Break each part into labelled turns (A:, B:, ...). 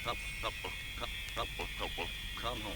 A: come home.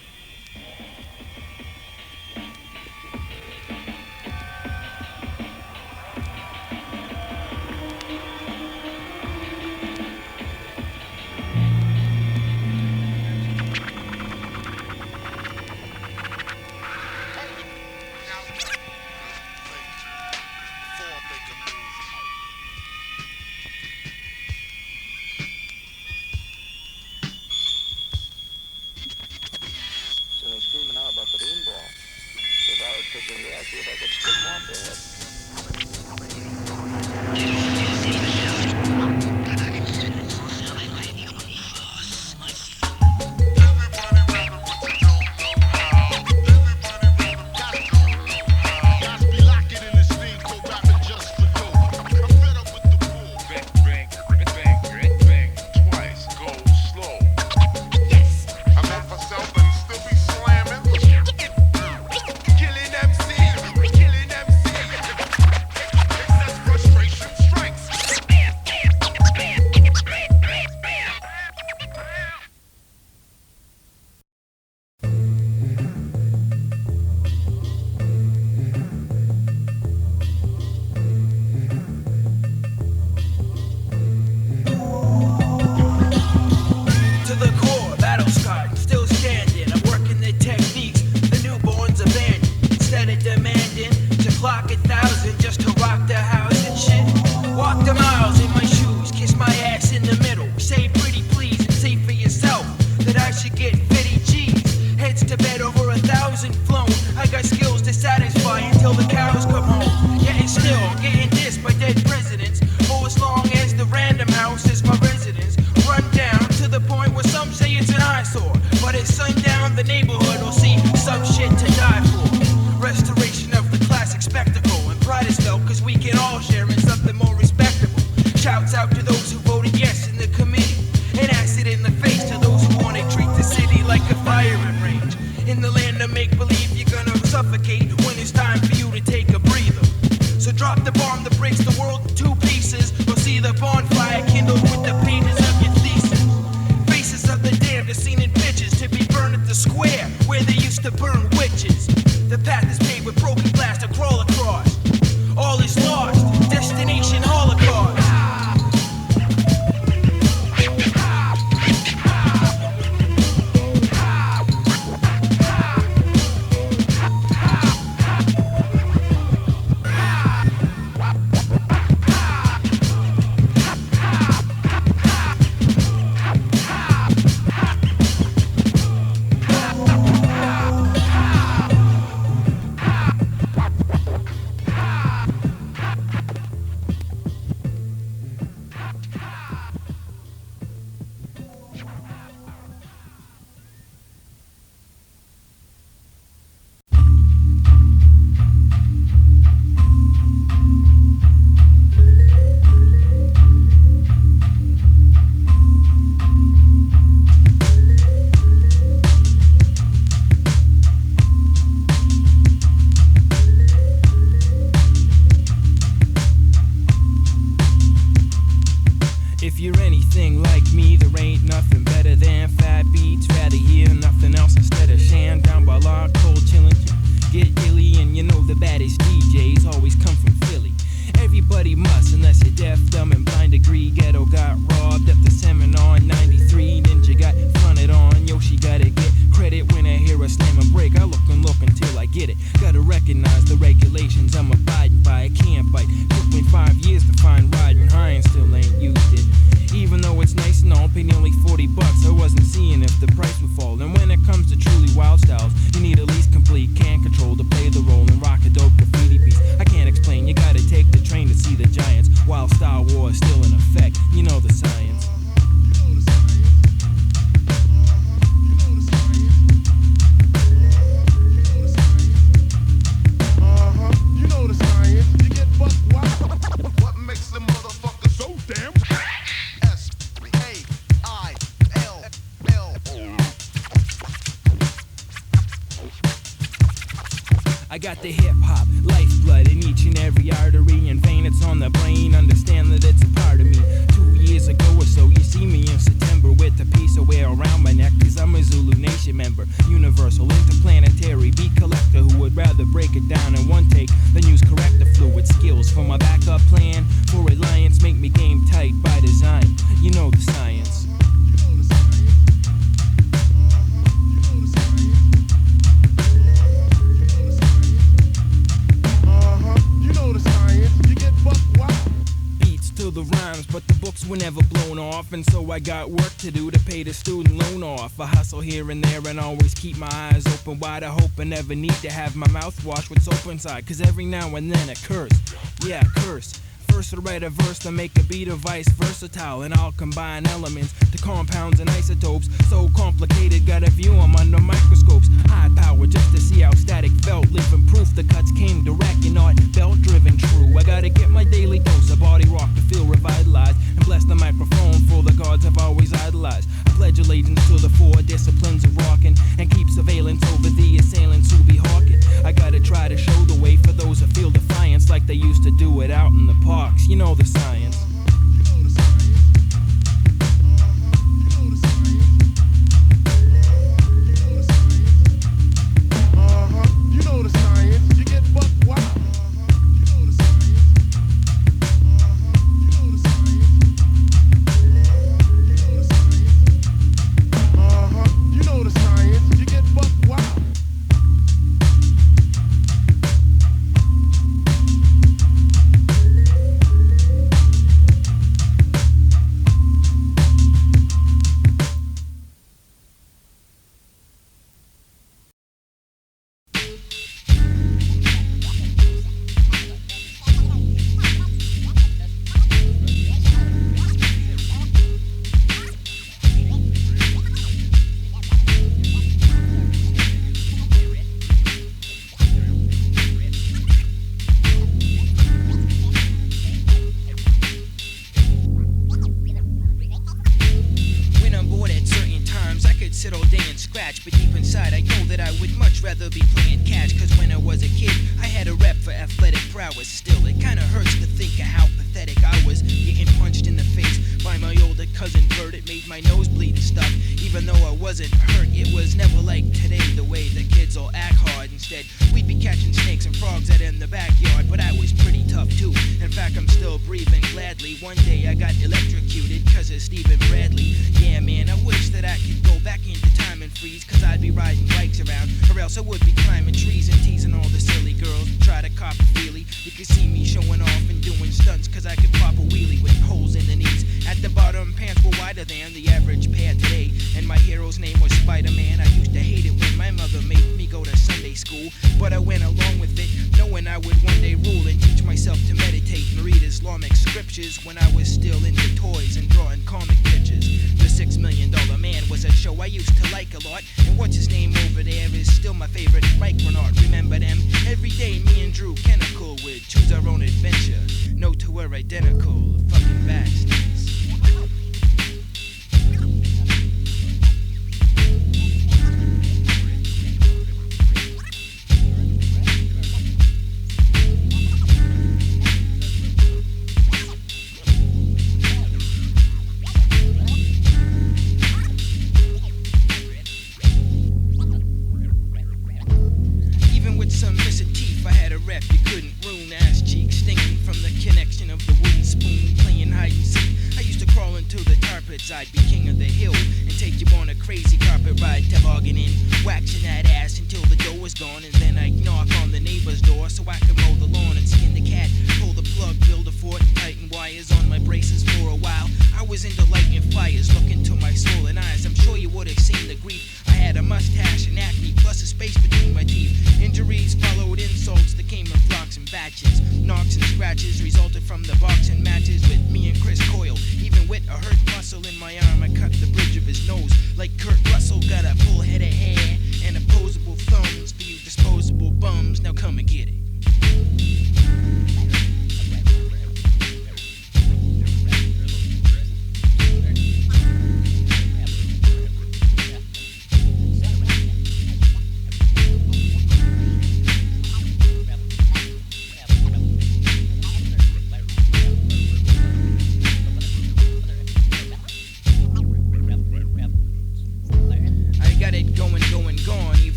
B: I got the hip-hop lifeblood in each and every artery and vein. It's on the brain, understand that it's a part of me. 2 years ago or so, you see me in September with a piece of wear Station member, universal, interplanetary beat collector who would rather break it down in one take than use corrector fluid skills for my backup plan. For reliance, make me game tight by design. You know the science. The rhymes, but the books were never blown off, and so I got work to do to pay the student loan off. I hustle here and there and always keep my eyes open wide. I hope I never need to have my mouth washed with soap inside, cause every now and then a curse, yeah, a curse. First to write a verse to make a beat or vice versatile, and I'll combine elements to compounds and isotopes. So complicated, gotta view them under microscopes. High power just to see how static felt. Living proof the cuts came direct and not belt driven true. I gotta get my daily dose of body rock to feel revitalized, and bless the microphone for the gods I've always idolized. I pledge allegiance to the four disciplines of rockin', and keep surveillance over the assailants who be hawking. I gotta try to show the way for those who feel defiance like they used to do it out in the park. You know the science.
C: You know the science. You get buck wild. You know the science. You get buck wild.
B: Sit all day and scratch, but deep inside I know that I would much rather be playing catch. Cause when I was a kid, I had a rep for athletic prowess. Still, it kinda hurts to think of how pathetic I was, getting punched in the face by my older cousin Bert. It made my nose bleed and stuff. Even though I wasn't hurt, it was never like today, the way the kids all act hard. Instead, we'd be catching snakes and frogs out in the backyard, but I was pretty tough too. In fact, I'm still breathing gladly. One day I got electrocuted cause of Stephen Bradley. Yeah man, I wish that I could go back into time and freeze, cause I'd be riding bikes around, or else I would be climbing trees and teasing all the silly girls. Try to cop a feely. You could see me showing off and doing stunts, cause I could pop a wheelie with holes in the knees. At the bottom, pants were wider than the average pair today, and my hero's name was Spider-Man. I used to hate it when my mother made me go to Sunday school, but I went along with it, knowing I would one day rule and teach myself to meditate and read Islamic scriptures when I was still into toys and drawing comic pictures. The $6 Million Man was a show I used to like a lot, and what's his name over there is still my favorite, Mike Renard. Remember them? Every day me and Drew Kennicle would choose our own adventure. No two were identical, fucking bastards. You couldn't ruin ass cheeks, stinging from the connection of the wooden spoon, playing hide and seek. I used to crawl into the tar pits, I'd be king of the hill, and take you on a crazy carpet ride, tobogganing, waxing that ass until the dough was gone, and then I'd knock on the neighbor's door so I could mow the lawn and skin the cat, pull the plug, build a fort, and tighten wires on my braces for a while. I was into lighting fires, look into my swollen eyes. I'm sure you would have seen the grief. I had a mustache and acne, plus a space between my teeth. Injuries followed insults that came in flocks and batches. Knocks and scratches resulted from the boxing matches with me and Chris Coyle. Even with a hurt muscle in my arm, I cut the bridge of his nose. Like Kurt Russell, got a full head of hair and opposable thumbs for you disposable bums. Now come and get it.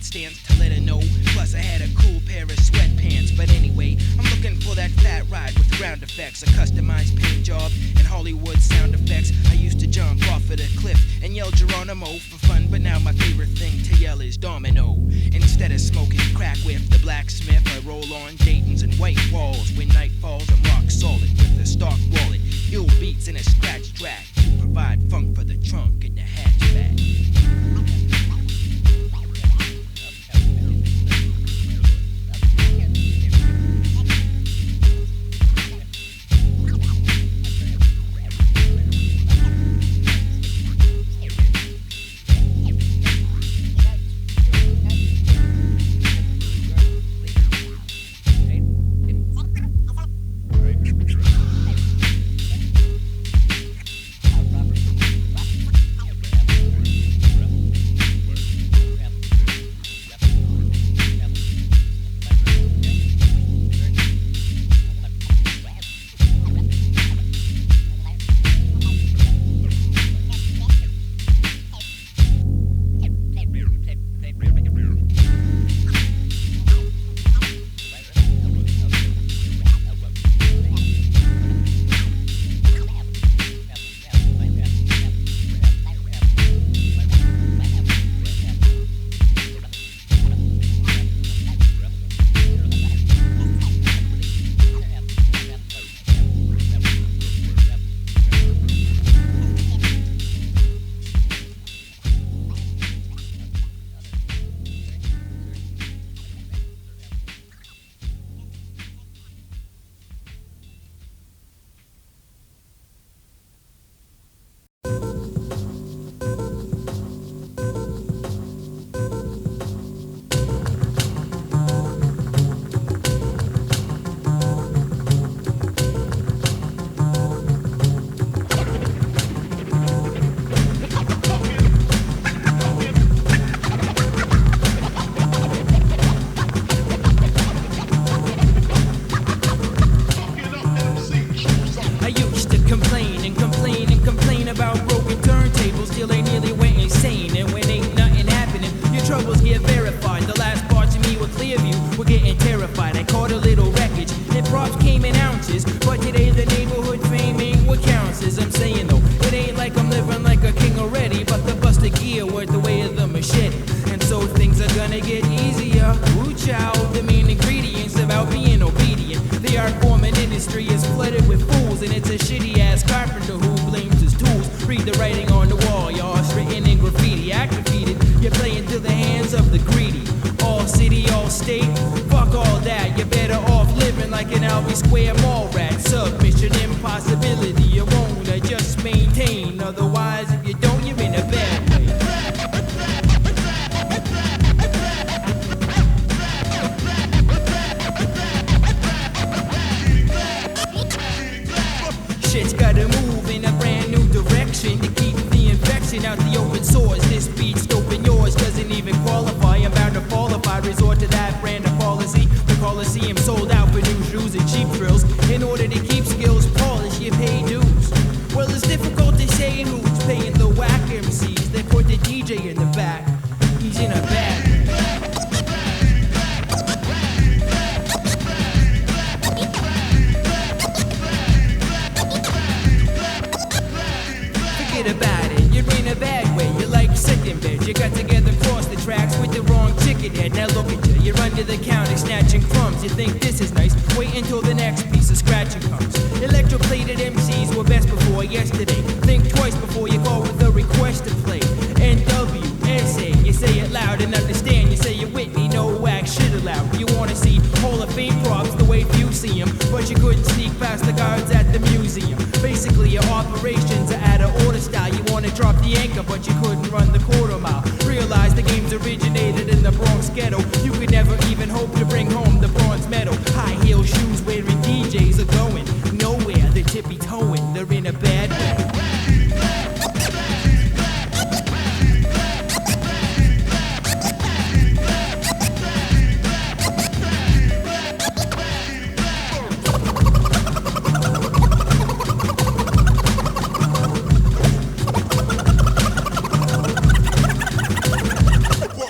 B: stance to let her know. Plus I had a cool pair of sweatpants. But anyway, I'm looking for that fat ride with ground effects, a customized paint job, and Hollywood sound effects. I used to jump off of the cliff and yell Geronimo for fun, but now my favorite thing to yell is Domino. Instead of smoking crack with the blacksmith, I roll on Dayton's and white walls. When night falls, I'm rock solid with a stock wallet, ill beats and a scratch track to provide funk for the trunk and the hatchback.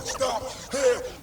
C: Stop, here.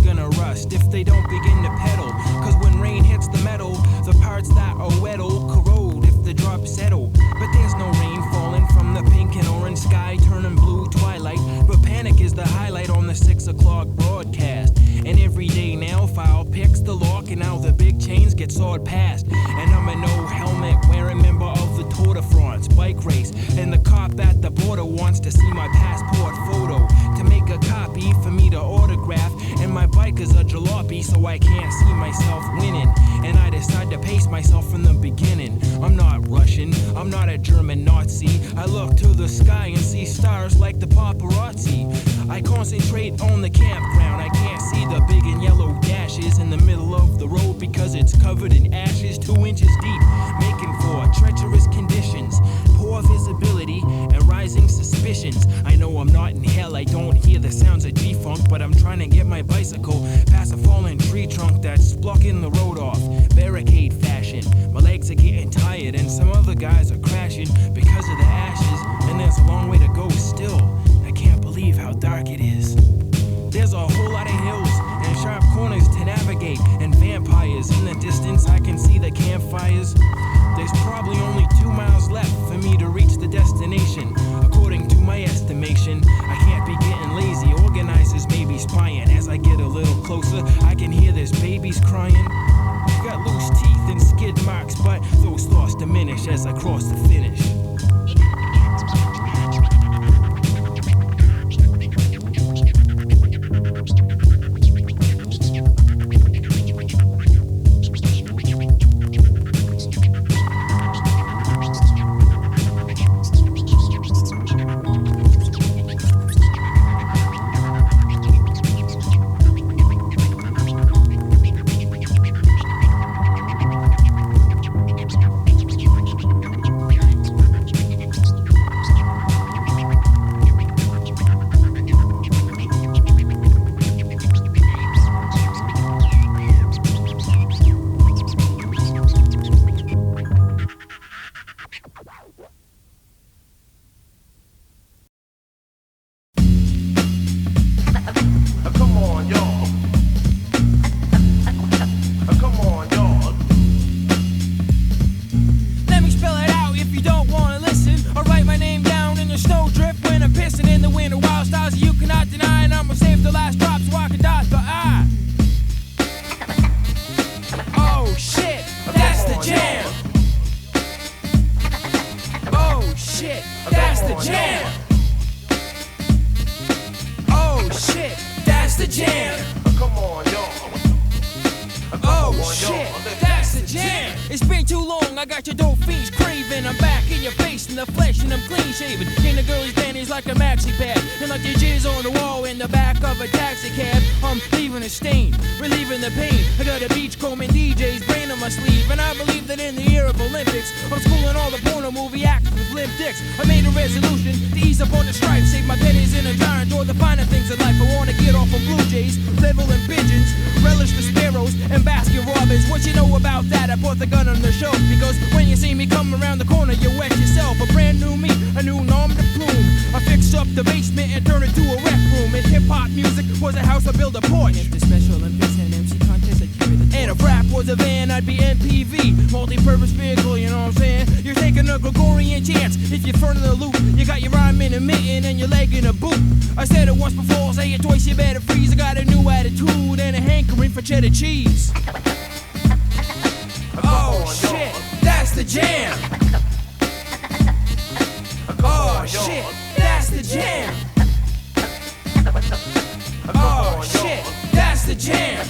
B: gonna rust if they don't begin to pedal. Cause when rain hits the metal, the parts that are wet'll corrode if the drops settle. But there's no rain falling from the pink and orange sky, turning blue twilight. But panic is the highlight on the 6 o'clock broadcast. And every day now, file picks the lock, and now the big chains get sawed past. And I'm a no helmet wearing member of the Tour de France bike race. And the cop at the border wants to see my passport photo to make a copy for me to autograph. And my bike is a jalopy, so I can't see myself winning. And I decide to pace myself from the beginning. I'm not Russian, I'm not a German Nazi. I look to the sky and see stars like the paparazzi. I concentrate on the campground. I can't see the big and yellow dashes in the middle of the road because it's covered in ashes 2 inches deep, making for treacherous conditions, poor visibility, and rising suspicions. I know I'm not in hell, I don't hear the sounds of G-Funk, but I'm trying to get my bicycle past a fallen tree trunk that's blocking the road off, barricade fashion. My legs are getting tired and some other guys are crashing because of the ashes, and there's a long way to go still. I can't believe how dark it is. There's a whole lot of hills and sharp corners to navigate, and vampires in the distance. I can see the campfires. There's probably only 2 miles left for me to reach the destination. According to my estimation, I can't be getting lazy. Organizers may be spying. As I get a little closer, I can hear there's babies crying. I got loose teeth and skid marks, but those thoughts diminish as I cross the finish. Cheese. Oh shit, that's the jam. Oh shit, that's the jam. Oh shit, that's the jam.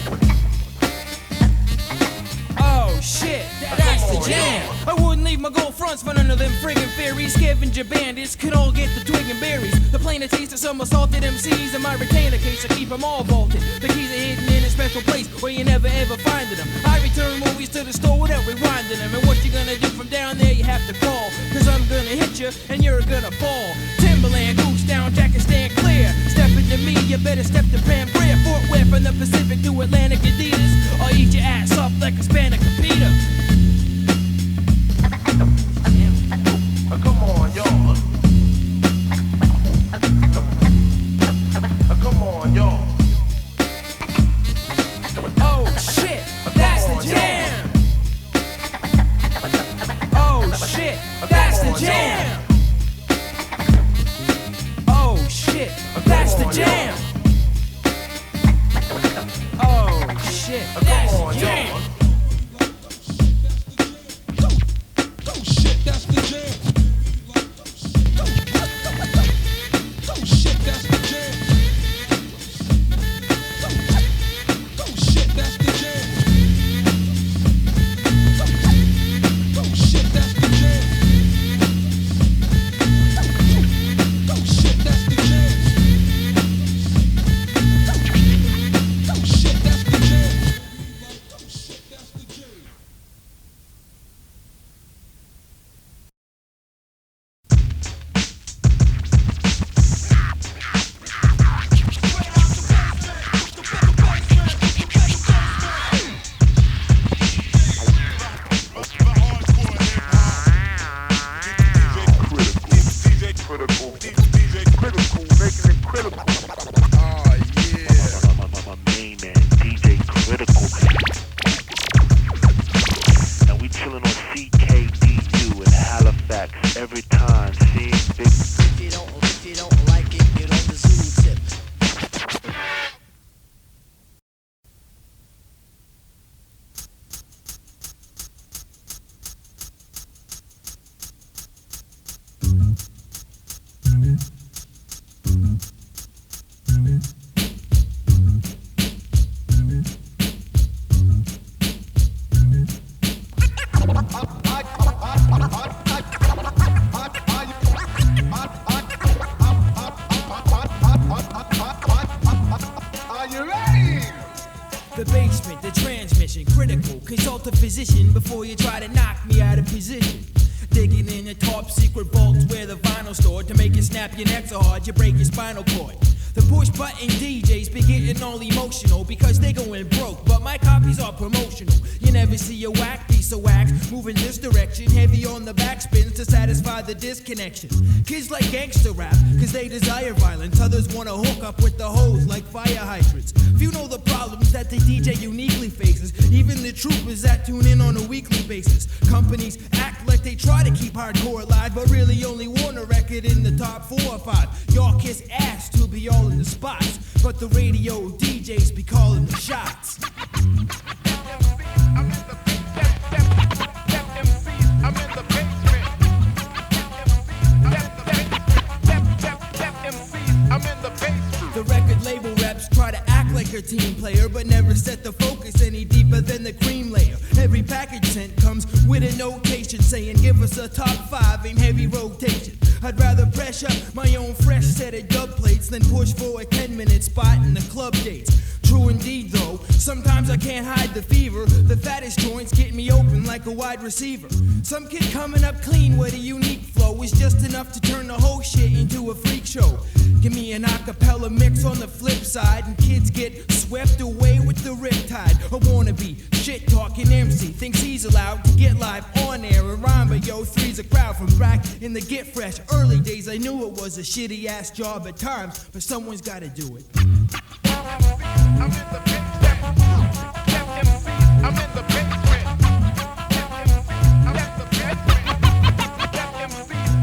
B: Oh shit, that's the jam. I wouldn't leave my gold fronts for none of them friggin' fairies. Scavenger bandits could all get the twig and berries. The plain taste of some assaulted MCs in my retainer case. I keep them all vaulted. The keys are hidden in a special place where you never ever find them. I return movies to the store without rewinding them. And what you gonna do from down there, you have to call. Cause I'm gonna hit you and you're gonna fall. Timberland, goose down, jacket stand clear. Step into me, you better step to Pam Grier. Fort Ware from the Pacific to Atlantic Adidas. Or eat your ass up like a Hispanic Peter.
C: Come on, y'all. Come on, y'all.
B: shit.
D: Come on, y'all.
E: Oh shit, that's the jam. Oh shit, that's the jam. Oh shit, that's the jam. Oh shit, that's the jam. Oh shit, that's the jam. Oh shit, that's the jam. Oh shit, that's the jam.
B: The basement, the transmission, critical. Consult a physician before you try to knock me out of position. Digging in the top secret vaults where the vinyl stored to make you snap your neck so hard you break your spinal cord. The push button DJs be getting all emotional because they going broke, but my copies are promotional. You never see a whack piece of wax moving this direction, heavy on the backspins to satisfy the disconnection. Kids like gangster rap cause they desire violence, others wanna hook up with the hoes like fire hydrants. Few know the problems that the DJ uniquely faces, even the troopers that tune in on a weekly basis. Companies act like they try to keep hardcore alive, but really only want a record in the top 4 or 5. Y'all kiss ass to be all in the spots, but the radio DJs be calling the shots. The record label reps try to act like a team player, but never set the focus any deeper than the cream layer. Every package sent comes with a notation saying give us a top 5 in heavy rotation. I'd rather pressure my own fresh set of dub plates than push for a 10-minute spot in the club dates. True indeed though, sometimes I can't hide the fever. The fattest joints get me open like a wide receiver. Some kid coming up clean with a unique flow is just enough to turn the whole shit into a freak show. Give me an acapella mix on the flip side and kids get swept away with the riptide. A wannabe, shit-talking MC thinks he's allowed to get live on air and rhyme, but yo, three's a crowd from back in the Get Fresh early days. I knew it was a shitty-ass job at times, but someone's gotta do it.
C: I'm in the basement. I'm in the basement.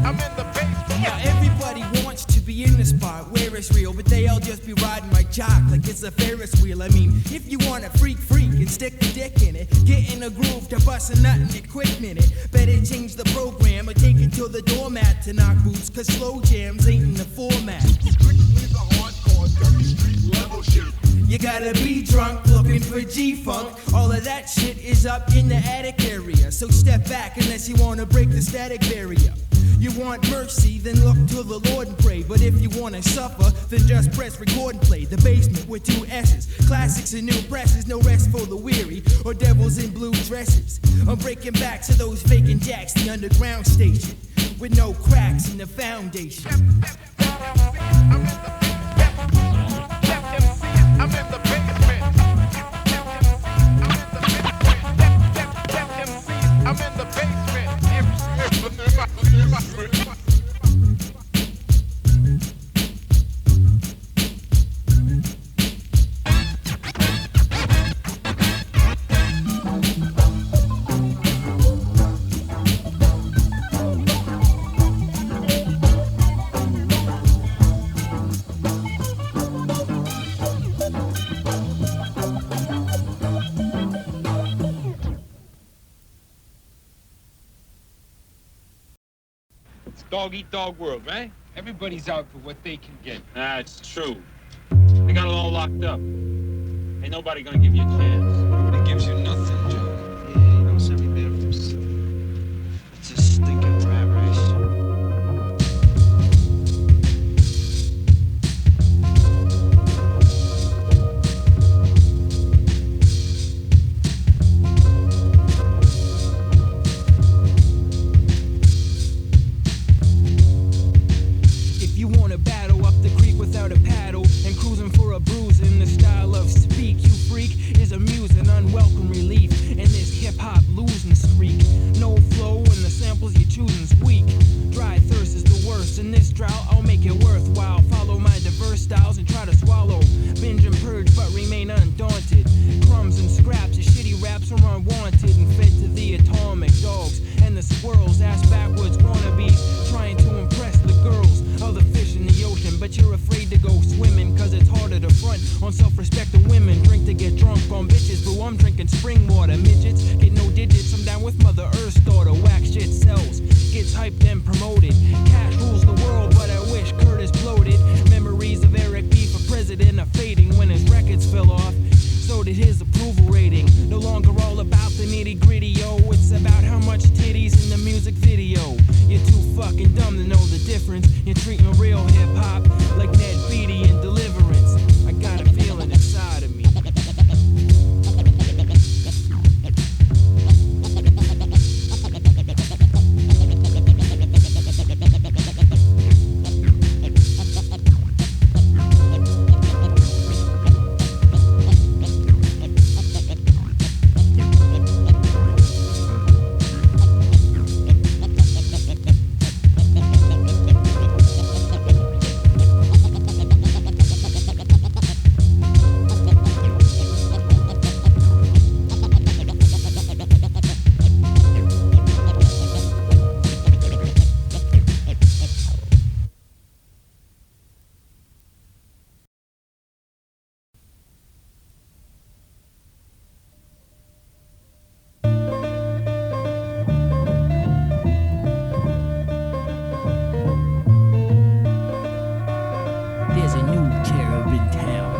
C: I'm in the basement.
B: Now everybody wants to be in the spot where it's real, but they all just be riding my jock like it's a Ferris wheel. I mean, if you want a freak and stick the dick in it, get in a groove to bust a nut in a quick minute. Better change the program or take it to the doormat to knock boots, cause slow jams ain't in the format. You gotta be drunk, looking for G-Funk. All of that shit is up in the attic area, so step back unless you wanna break the static barrier. You want mercy, then look to the Lord and pray. But if you wanna suffer, then just press record and play. The Basement with 2 S's, classics and new presses, no rest for the weary, or devils in blue dresses. I'm breaking back to those faking jacks, the underground station, with no cracks in the foundation.
C: I'm in the basement. I'm in the basement.
D: It's dog-eat-dog world, right? Everybody's out for what they can get.
F: That's true. They got it all locked up. Ain't nobody gonna give you a chance.
D: It gives you nothing, Joe.
B: Yeah, you know, it's every man for himself. It's a stinking rat race. If you wanna battle up the creek without a paddle and cruising for a bruise in the style of speak, you freak, is amusing, unwelcome relief in this hip-hop losing streak. No flow and the samples you're choosing's weak. Dry thirst is the worst. In this drought, I'll make it worthwhile. Follow my diverse styles and try to swallow. Binge and purge, but remain undaunted. Crumbs and scraps, your shitty raps are unwanted and fed to the atomic dogs and the squirrels, ass backwards wannabes, trying to impress the girls of the fish in the ocean. But you're afraid to go swimming, cause it's harder to front on self-respecting women. Drink to get drunk on bitches, boo, I'm drinking spring water. Midgets get no digits, I'm down with Mother Earth's daughter. Whack shit sells, gets hyped and promoted. Cash rules the world, but I wish Curtis bloated. Memories of Eric B for president are fading when his records fell off. So did his approval rating. No longer all about the nitty gritty, yo. It's about how much titties in the music video. You're too fucking dumb to know the difference. You're treating real hip hop like Ned Beatty and Deliverance. I got a feeling inside of me. There's a new cherub in town.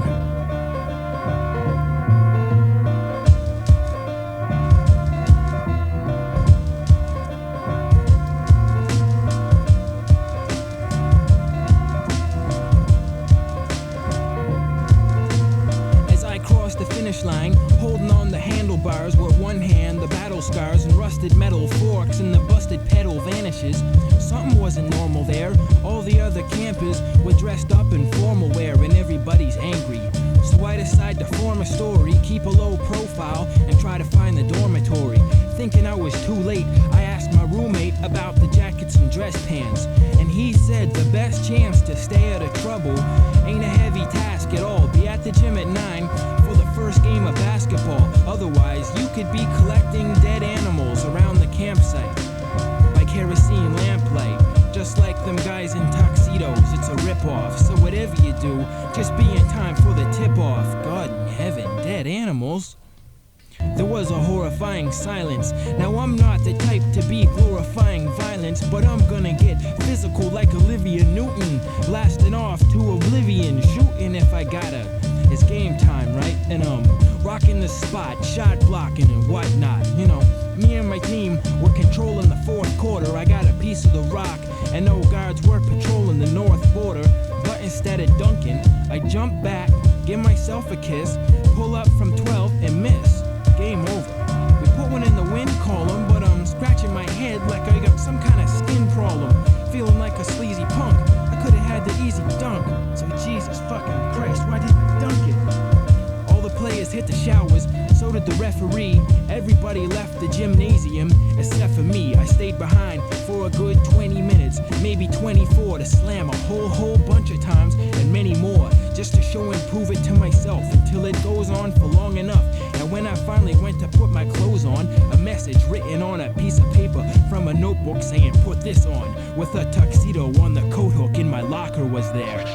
B: As I cross the finish line, holding on the handlebars with one hand, the battle scars and rusted metal forks, and the busted pedal vanishes. Something wasn't normal there. All the other campers were dressed up in formal wear and everybody's angry. So I decide to form a story, keep a low profile, and try to find the dormitory. Thinking I was too late, I asked my roommate about the jackets and dress pants. And he said the best chance to stay out of trouble ain't a heavy task at all. Be at the gym at 9 for the first game of basketball. Otherwise, you could be collecting dead animals around the campsite by kerosene lamplight. Just like them guys in tuxedos, it's a ripoff. So whatever you do, just be in time for the tip-off. God in heaven, dead animals. There was a horrifying silence. Now I'm not the type to be glorifying violence, but I'm gonna get physical like Olivia Newton, blasting off to oblivion, shooting if I gotta. It's game time, right? And rocking the spot, shot blocking and whatnot. You know, me and my team were controlling the fourth quarter. I got a piece of the rock, and no guards were patrolling the north border. But instead of dunking, I jump back, give myself a kiss, pull up from 12 and miss. Game over. We put one in the win column, but I'm scratching my head like I got some kind of skin problem. Feeling like a sleazy punk. I could've had the easy dunk. So Jesus fucking Christ, why didn't I dunk it? All the players hit the showers, so did the referee. Everybody left the gymnasium except for me. I stayed behind for a good 20 minutes, maybe 24, to slam a whole bunch of times and many more, just to show and prove it to myself until it goes on for long enough. And when I finally went to put my clothes on, a message written on a piece of paper from a notebook saying put this on, with a tuxedo on the coat hook in my locker was there.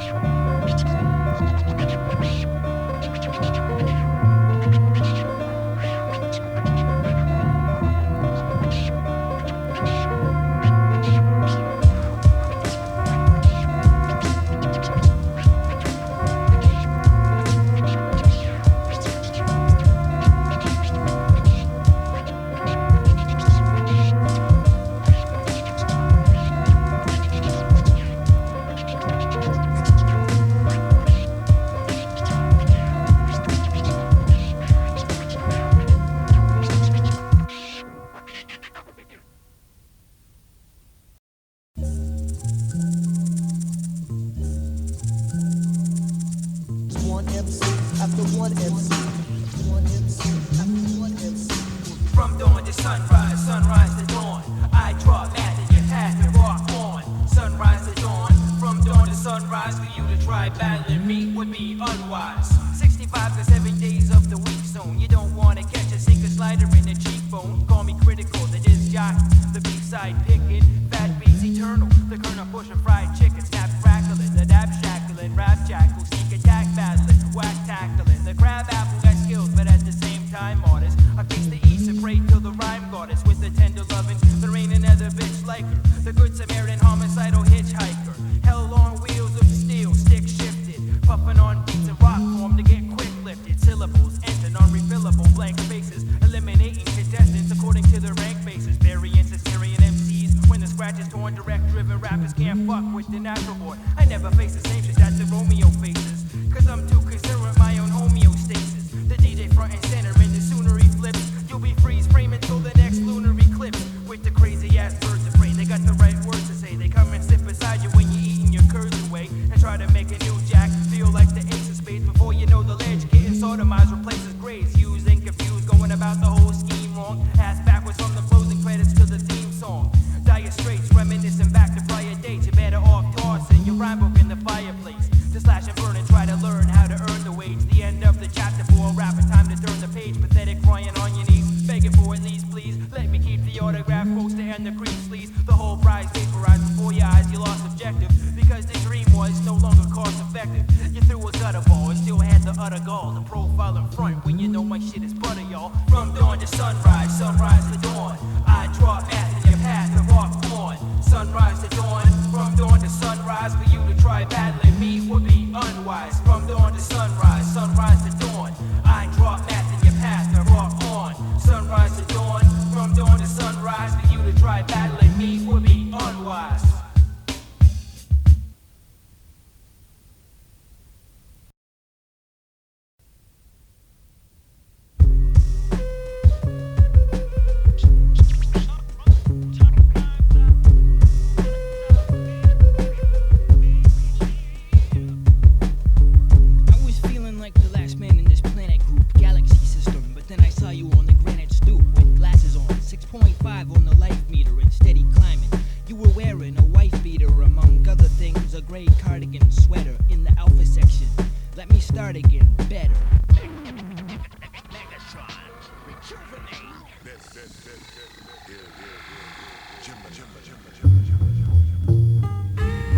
B: to sunrise, sunrise to dawn. I draw math in your path and rock on. Sunrise to dawn, from dawn to sunrise. For you to try battling me would be unwise. 65 to 7 days of the week zone. You don't wanna catch a sinker slider in the cheekbone. Call me critical, the disc jock, the B-side picking. Fat beats eternal, the kernel pushing fried chicken. Snap crackling, the dab shackling, rap jackal, sneak attack battling, whack tackling. The crab apple got skills, but at the same time, artist. I fix the east and pray till the rhyme goddess. With the tender loving, there ain't another bitch like her. The good Samaritan homicidal hitchhiker. Hell on wheels of steel, stick shifted. Puffing on beats and rock form to get quick lifted. Syllables enter non-refillable blank spaces. Eliminating contestants according to the rank bases. Variants of Syrian MCs. When the scratch is torn, direct driven rappers can't fuck with the natural boy. I never face the same shit that the Romeo faces. Cause I'm too concerned with my own homeostasis. The DJ front and center and the sooner he flips, you'll be freeze frame until the next lunar eclipse. With the crazy ass birds of prey, they got the right words to say. They come and sit beside you when you're eating your curds away. And try to make a new jack feel like the ace of spades. Before you know the ledge getting sodomized replaces grades. Used and confused, going about the whole scheme wrong. Ass backwards from the closing credits to the theme song. Dire straits, reminiscing back to prior dates. You're better off tossing your rhyme book in the fireplace. To slash and burn and try to learn how to earn the wage. The end of the chapter for a rapper, time to turn the page. Pathetic, crying on your knees, begging for at least, please. Let me keep the autograph poster and the cream sleeves. The whole prize vaporized before your eyes, you lost objective. Because the dream was no longer cost effective. You threw a gutter ball and still had the utter gall. The profile in front when you know my shit is butter, y'all. From dawn to sunrise, sunrise to dawn. I draw math in your path and walk on. Sunrise to dawn, from dawn to sunrise. For you to try battling me would be unwise. From dawn to sunrise, sunrise to dawn. I draw math in your path and walk on. Sunrise to dawn, from dawn to sunrise. For you to try battling me would be unwise.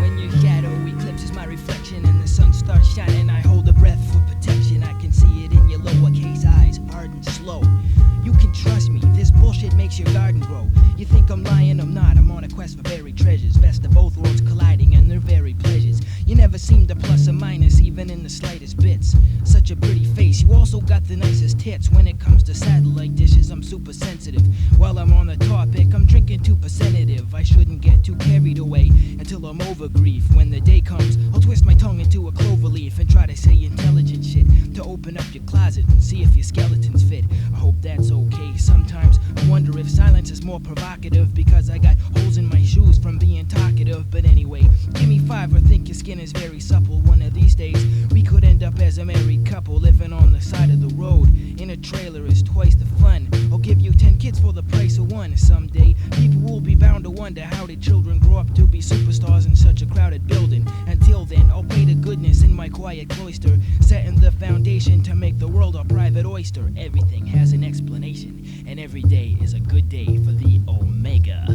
B: When your shadow eclipses my reflection and the sun starts shining, I hold a breath for protection. I can see it in your lowercase eyes, hard and slow. You can trust me, this bullshit makes your garden grow. You think I'm lying, I'm not. I'm on a quest for buried treasures. Best of both worlds colliding and their varied pleasures. You never seem to plus or minus, even in the slightest bits. Such a pretty face, you also got the nicest tits. When it comes to satellite dishes, I'm super sensitive. While I'm on the topic, I'm drinking too percentative. I shouldn't get too carried away until I'm over grief. When the day comes, I'll twist my tongue into a clover leaf and try to say intelligent shit to open up your closet and see if your skeletons fit. I hope that's okay. Sometimes I wonder if silence is more provocative because I got holes in my shoes from being talkative. But anyway, give me 5 or think your skin is very supple. One of these days, we could end up as a married couple living on the side of the road. In a trailer is twice the fun. I'll give you 10 kids for the price of one. Someday, people will be bound to wonder how did children grow up to be superstars in such a crowded building. Until then, I'll pray to goodness in my quiet cloister, setting the foundation to make the world a private oyster. Everything has an explanation, and every day is a good day for the Omega.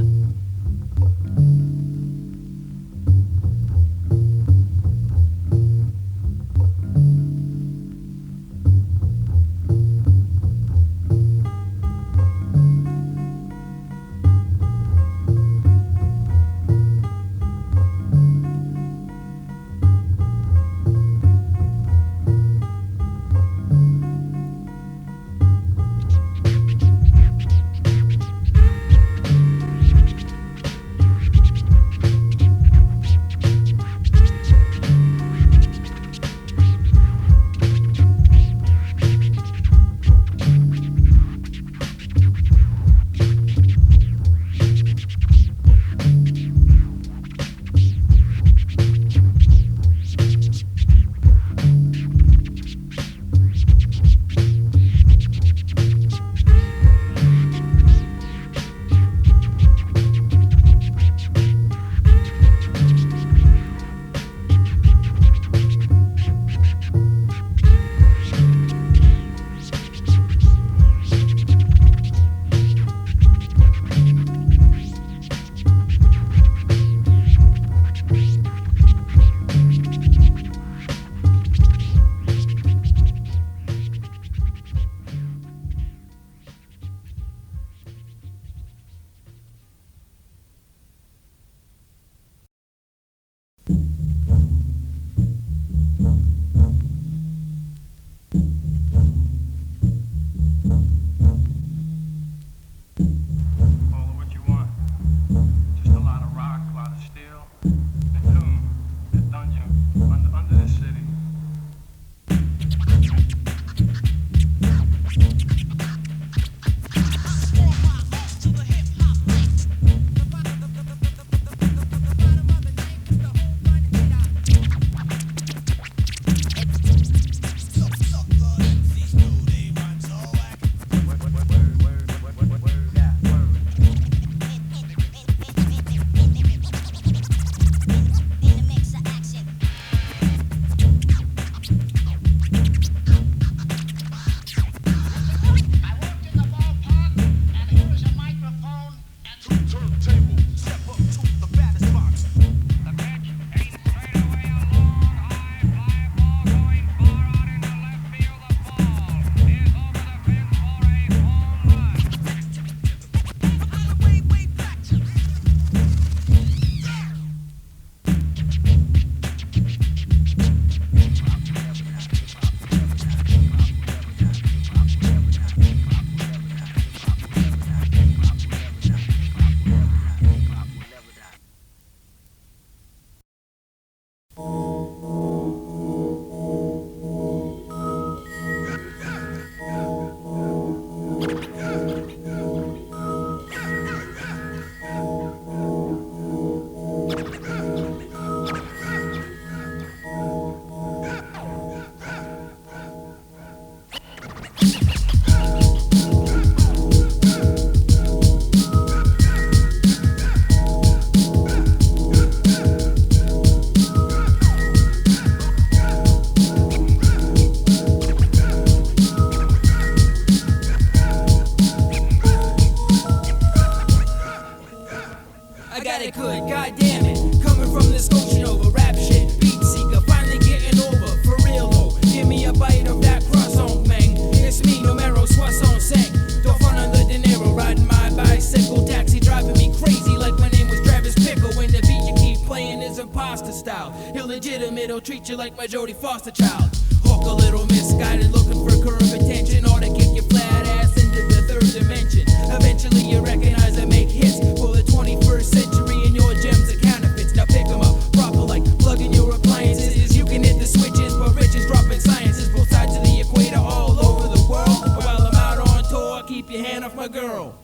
B: treat you like my Jodie Foster child. Hawk a little misguided, looking for curve attention, or to kick your flat ass into the third dimension. Eventually you recognize I make hits for the 21st century, and your gems are counterfeits. Now pick them up proper like plugging your appliances. You can hit the switches, but riches dropping sciences both sides of the equator all over the world. And while I'm out on tour, keep your hand off my girl.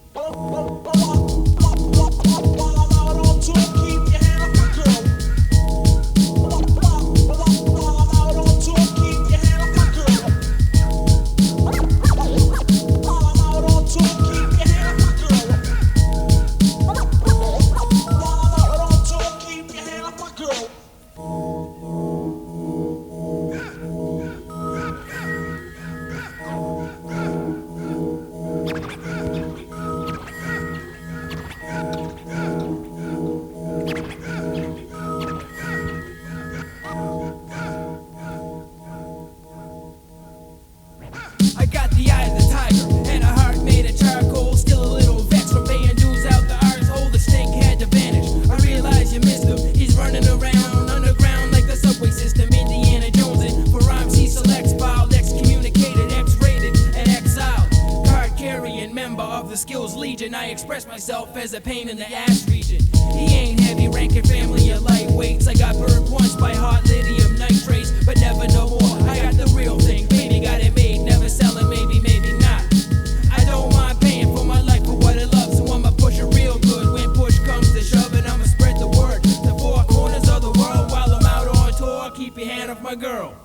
B: As a pain in the ass region. He ain't heavy ranking family or lightweights. I got burned once by hot lithium nitrates, but never no more. I got the real thing, baby, got it made. Never sell it, maybe, maybe not. I don't mind paying for my life for what it loves, so I'ma push it real good. When push comes to shove, and I'ma spread the word to four corners of the world. While I'm out on tour, keep your hand off my girl.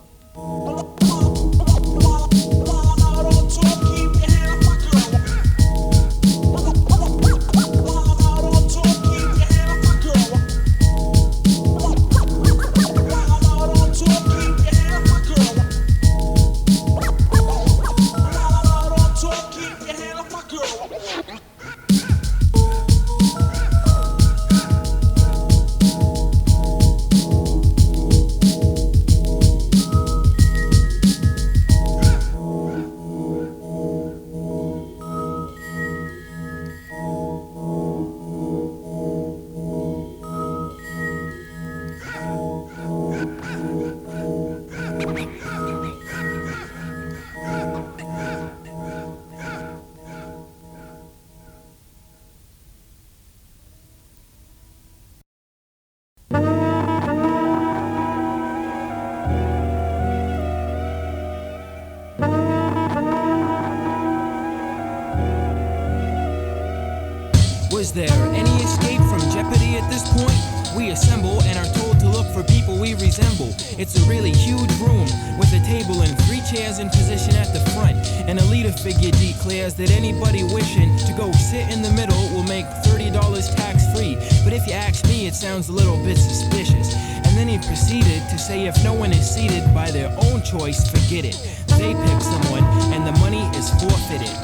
B: Was there any escape from jeopardy at this point? We assemble and are told to look for people we resemble. It's a really huge room with a table and 3 chairs in position at the front. And a leader figure declares that anybody wishing to go sit in the middle will make $30 tax-free. But if you ask me, it sounds a little bit suspicious. And then he proceeded to say if no one is seated by their own choice, forget it. They pick someone and the money is forfeited.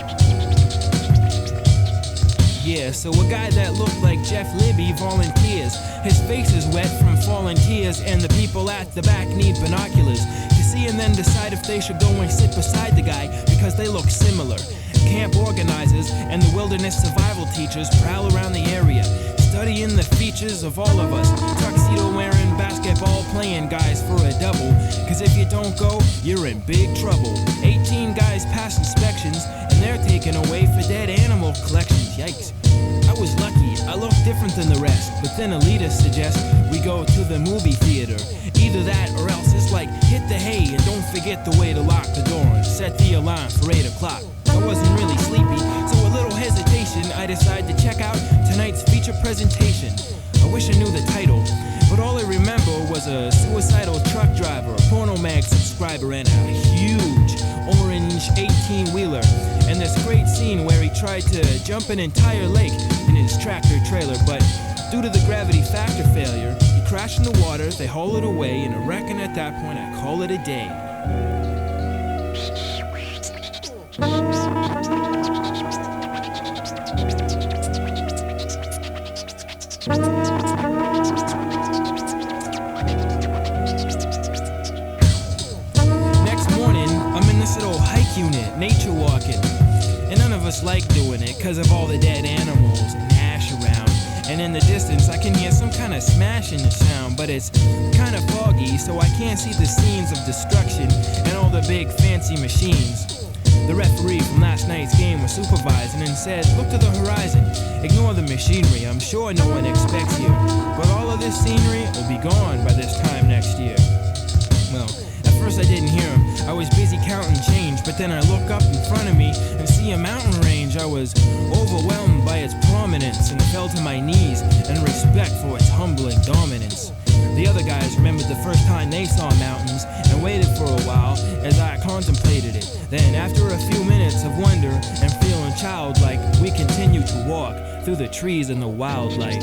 B: Yeah, so a guy that looked like Jeff Libby volunteers. His face is wet from falling tears, and the people at the back need binoculars to see and then decide if they should go and sit beside the guy because they look similar. Camp organizers and the wilderness survival teachers prowl around the area, studying the features of all of us. Tuxedo wearing, basketball playing guys for a double. Cause if you don't go, you're in big trouble. 18 guys pass inspections, and they're taken away for dead animal collections. Yikes. I was lucky, I looked different than the rest. But then a leader suggests we go to the movie theater. Either that or else it's like hit the hay and don't forget the way to lock the door and set the alarm for 8 o'clock. I wasn't really sleepy, so a little hesitation, I decided to check out tonight's feature presentation. I wish I knew the title, but all I remember was a suicidal truck driver, a porno mag subscriber, and a huge orange 18-wheeler. And this great scene where he tried to jump an entire lake in his tractor trailer, but due to the gravity factor failure, he crashed in the water, they haul it away, and I reckon at that point I call it a day. Next morning, I'm in this little hike unit, nature walking. And none of us like doing it because of all the dead animals and ash around. and in the distance I can hear some kind of smashing sound, but it's kind of foggy, so I can't see the scenes of destruction and all the big fancy machines. The referee from last night's game was supervising and said, look to the horizon, ignore the machinery, I'm sure no one expects you, but all of this scenery will be gone by this time next year. Well, at first I didn't hear him, I was busy counting change, but then I look up in front of me and see a mountain range. I was overwhelmed by its prominence and fell to my knees in respect for its humbling dominance. The other guys remembered the first time they saw mountains and waited for a while as I contemplated it. Then, after a few minutes of wonder and feeling childlike, we continued to walk through the trees and the wildlife.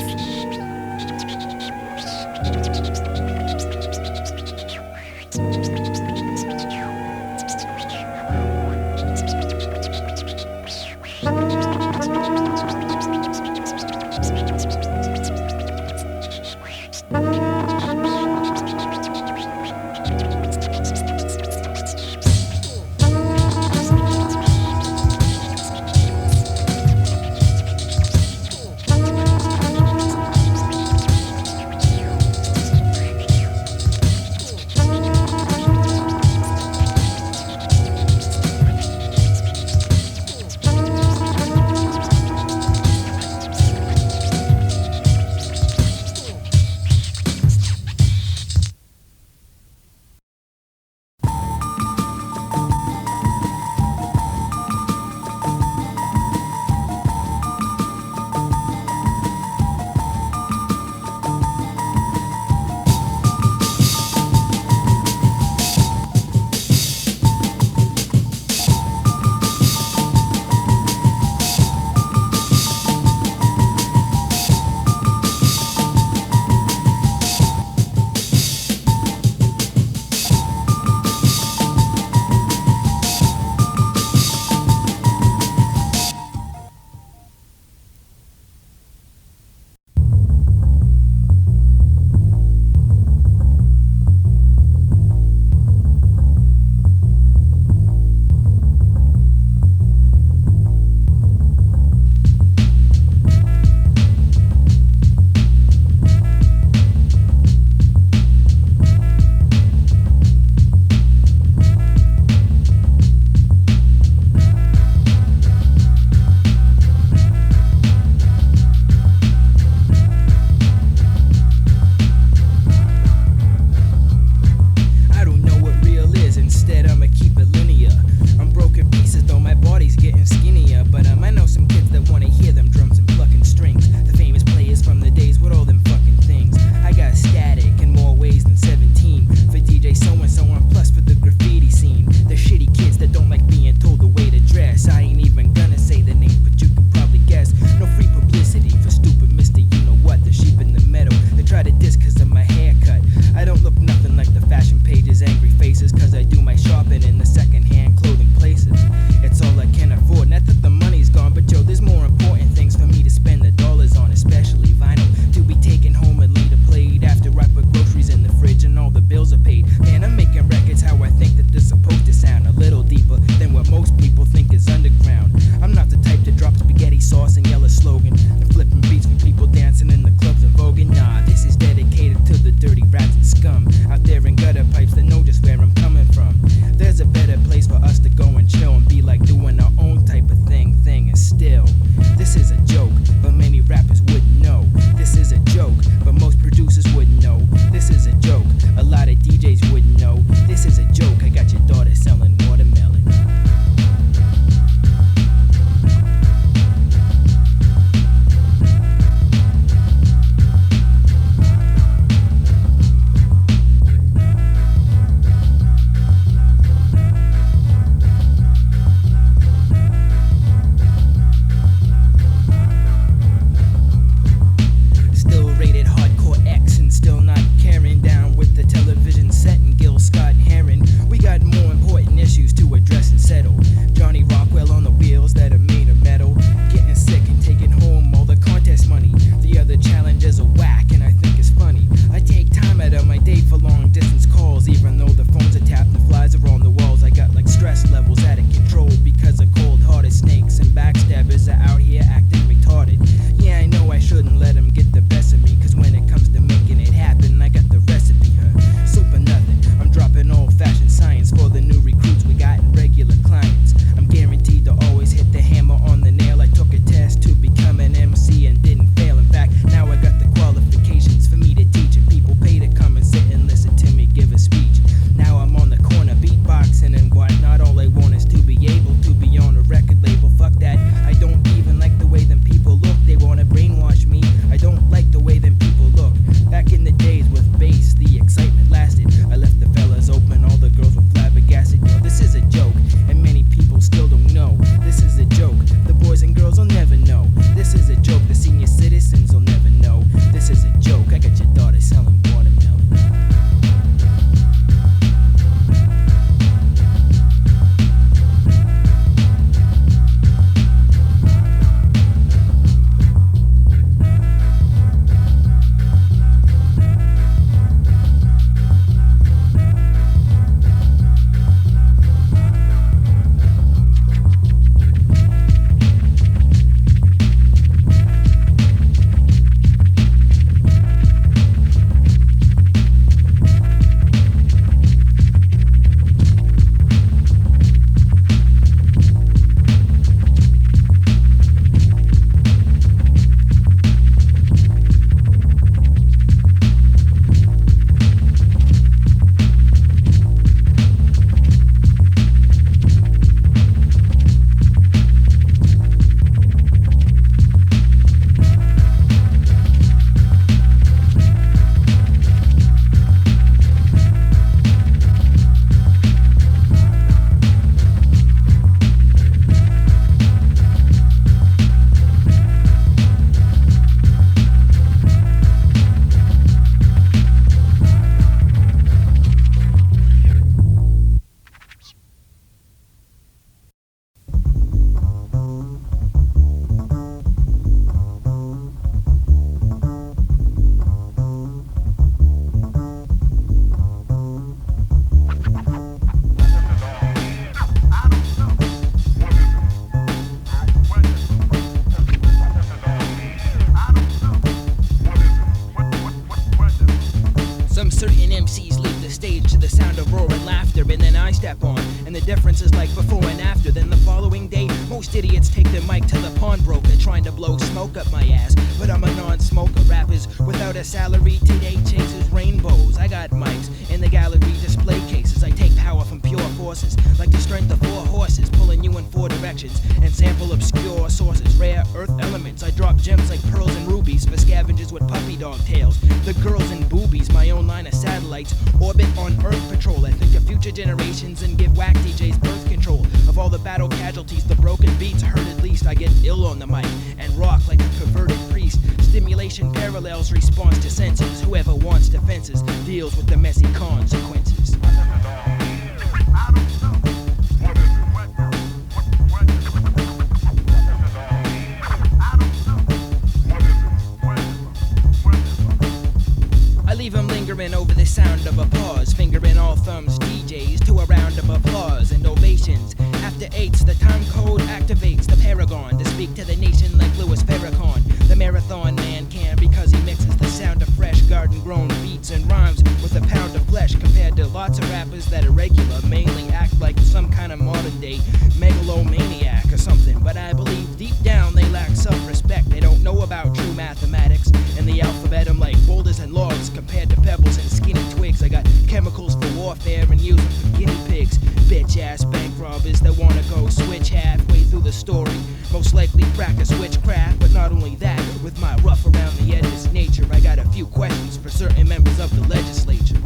B: difference is like before and after. Then the following day, most idiots take their mic to the pawnbroker, trying to blow smoke up my ass. But I'm a non-smoker. Rappers without a salary today chases rainbows. I got mics in the gallery display cases. I take power from pure forces, like the strength of 4 horses, pulling you in 4 directions, and sample obscure sources, rare earth elements. I drop gems like pearls and rubies for scavengers with puppy dog tails. The girls and boobies, my own line of satellites, orbit on Earth patrol. I think of future generations and give whack DJs birth control. Of all the battle casualties, the broken beats hurt at least. I get ill on the mic and rock like a perverted priest. Stimulation parallels response to senses. Whoever wants defenses deals with the messy consequences. I leave them lingering over the sound of a pause, fingering all thumbs DJs to a round of applause and ovations. After 8s, the time code activates the paragon to speak to the nation like Louis Farrakhan. The marathon man can, because he mixes the sound of fresh garden-grown beats and rhymes with a pound of flesh, compared to lots of rappers that are regular, mainly act like some kind of modern-day megalomaniac or something. But I believe deep down they lack self-respect. They don't know about true mathematics and the alphabet. I'm like boulders and logs compared to pebbles and skinny twigs. I got chemicals for warfare and use them for guinea pigs. Bitch-ass bank robbers that wanna go switch halfway through the story, most likely practice witchcraft. But not only that, with my rough around the edges nature, I got a few questions for certain members of the legislature.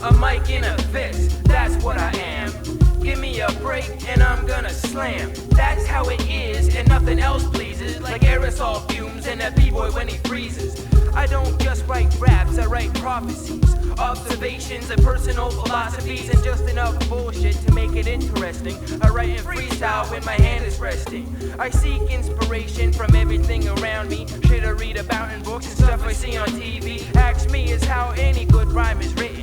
B: A mic in a fist, that's what I am. Give me a break and I'm gonna slam. That's how it is and nothing else pleases, like aerosol fumes and a b-boy when he freezes. I don't just write raps, I write prophecies, observations and personal philosophies, and just enough bullshit to make it interesting. I write in freestyle when my hand is resting. I seek inspiration from everything around me, shit I read about in books and stuff I see on TV. Ask me is how any good rhyme is written.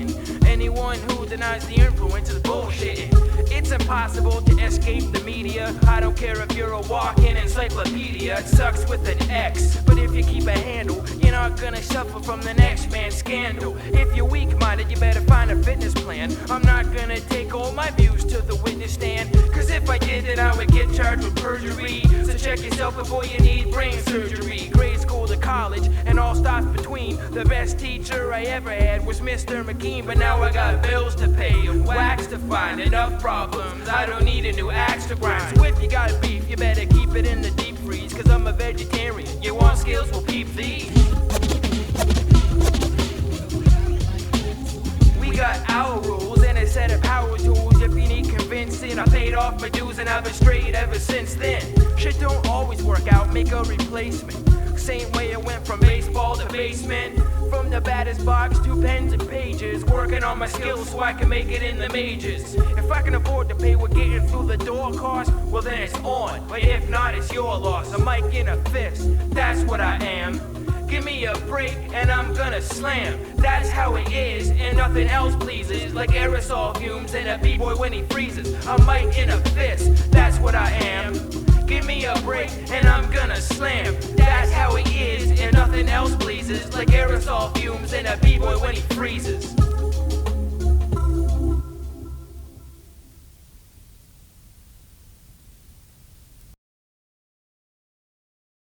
B: Anyone who denies the influence is bullshitting. It's impossible to escape the media. I don't care if you're a walking encyclopedia. It sucks with an X, but if you keep a handle, you're not gonna suffer from the next man's scandal. If you're weak-minded, you better find a fitness plan. I'm not gonna take all my views to the witness stand, cause if I did then I would get charged with perjury. So check yourself before you need brain surgery. Grade school to college and all stops between. The best teacher I ever had was Mr. McKean, but now I got bills to pay and wax to find. Enough problems, I don't need a new axe to grind. So if you got beef, you better keep it in the deep freeze, cause I'm a vegetarian. You want skills, well peep these. We got our rules and a set of power tools. If you need convincing, I paid off my dues and I've been straight ever since then. Shit don't always work out, make a replacement. Same way I went from baseball to basement. From the baddest box to pens and pages, working on my skills so I can make it in the majors. If I can afford to pay what getting through the door costs, well then it's on. But if not, it's your loss. A mic in a fist, that's what I am. Give me a break and I'm gonna slam. That's how it is and nothing else pleases, like aerosol fumes and a b-boy when he freezes. A mic in a fist, that's what I am. Give me a break and I'm gonna slam. That's how it is and nothing else pleases, like aerosol fumes and a b-boy when he freezes.